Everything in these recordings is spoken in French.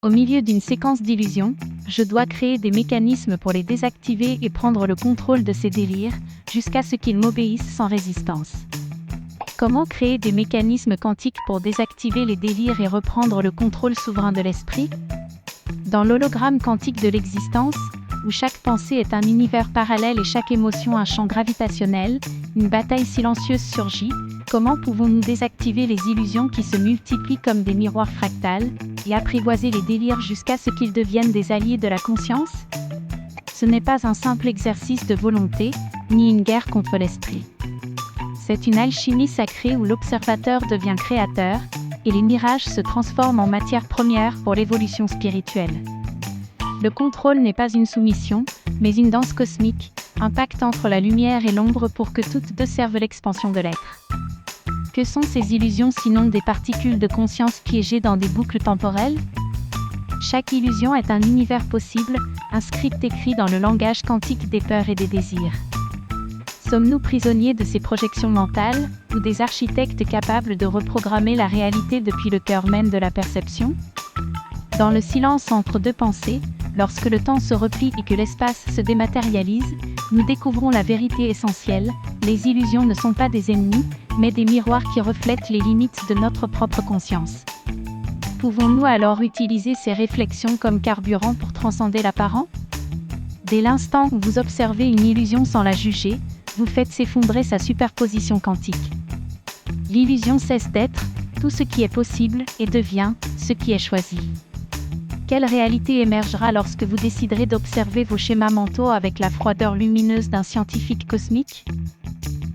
Au milieu d'une séquence d'illusions, je dois créer des mécanismes pour les désactiver et prendre le contrôle de ces délires, jusqu'à ce qu'ils m'obéissent sans résistance. Comment créer des mécanismes quantiques pour désactiver les délires et reprendre le contrôle souverain de l'esprit? Dans l'hologramme quantique de l'existence, où chaque pensée est un univers parallèle et chaque émotion un champ gravitationnel, une bataille silencieuse surgit. Comment pouvons-nous désactiver les illusions qui se multiplient comme des miroirs fractales, et apprivoiser les délires jusqu'à ce qu'ils deviennent des alliés de la conscience? Ce n'est pas un simple exercice de volonté, ni une guerre contre l'esprit. C'est une alchimie sacrée où l'observateur devient créateur, et les mirages se transforment en matière première pour l'évolution spirituelle. Le contrôle n'est pas une soumission, mais une danse cosmique, un pacte entre la lumière et l'ombre pour que toutes deux servent l'expansion de l'être. Que sont ces illusions sinon des particules de conscience piégées dans des boucles temporelles? Chaque illusion est un univers possible, un script écrit dans le langage quantique des peurs et des désirs. Sommes-nous prisonniers de ces projections mentales, ou des architectes capables de reprogrammer la réalité depuis le cœur même de la perception? Dans le silence entre deux pensées, lorsque le temps se replie et que l'espace se dématérialise, nous découvrons la vérité essentielle: les illusions ne sont pas des ennemis, mais des miroirs qui reflètent les limites de notre propre conscience. Pouvons-nous alors utiliser ces réflexions comme carburant pour transcender l'apparent? Dès l'instant où vous observez une illusion sans la juger, vous faites s'effondrer sa superposition quantique. L'illusion cesse d'être tout ce qui est possible et devient ce qui est choisi. Quelle réalité émergera lorsque vous déciderez d'observer vos schémas mentaux avec la froideur lumineuse d'un scientifique cosmique?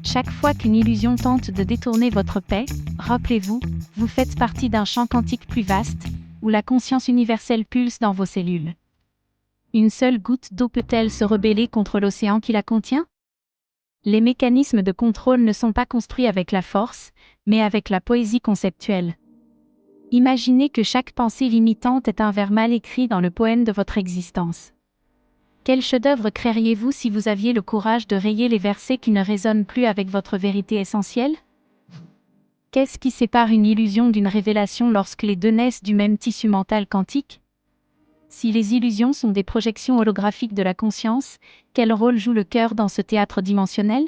Chaque fois qu'une illusion tente de détourner votre paix, rappelez-vous, vous faites partie d'un champ quantique plus vaste, où la conscience universelle pulse dans vos cellules. Une seule goutte d'eau peut-elle se rebeller contre l'océan qui la contient? Les mécanismes de contrôle ne sont pas construits avec la force, mais avec la poésie conceptuelle. Imaginez que chaque pensée limitante est un vers mal écrit dans le poème de votre existence. Quel chef-d'œuvre créeriez-vous si vous aviez le courage de rayer les versets qui ne résonnent plus avec votre vérité essentielle? Qu'est-ce qui sépare une illusion d'une révélation lorsque les deux naissent du même tissu mental quantique? Si les illusions sont des projections holographiques de la conscience, quel rôle joue le cœur dans ce théâtre dimensionnel?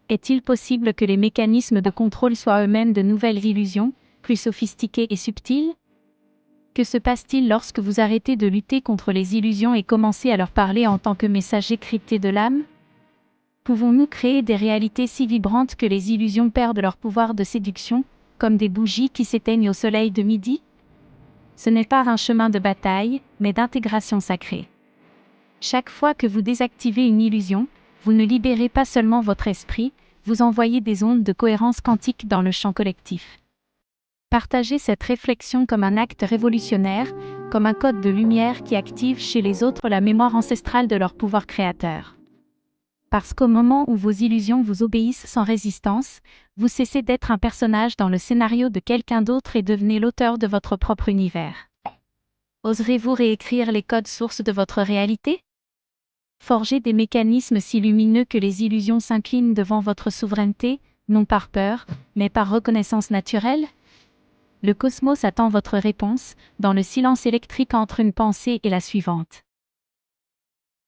Est-il possible que les mécanismes de contrôle soient eux-mêmes de nouvelles illusions, plus sophistiquées et subtiles? Que se passe-t-il lorsque vous arrêtez de lutter contre les illusions et commencez à leur parler en tant que messager crypté de l'âme? Pouvons-nous créer des réalités si vibrantes que les illusions perdent leur pouvoir de séduction, comme des bougies qui s'éteignent au soleil de midi? Ce n'est pas un chemin de bataille, mais d'intégration sacrée. Chaque fois que vous désactivez une illusion, vous ne libérez pas seulement votre esprit, vous envoyez des ondes de cohérence quantique dans le champ collectif. Partagez cette réflexion comme un acte révolutionnaire, comme un code de lumière qui active chez les autres la mémoire ancestrale de leur pouvoir créateur. Parce qu'au moment où vos illusions vous obéissent sans résistance, vous cessez d'être un personnage dans le scénario de quelqu'un d'autre et devenez l'auteur de votre propre univers. Oserez-vous réécrire les codes sources de votre réalité? Forgez des mécanismes si lumineux que les illusions s'inclinent devant votre souveraineté, non par peur, mais par reconnaissance naturelle? Le cosmos attend votre réponse, dans le silence électrique entre une pensée et la suivante.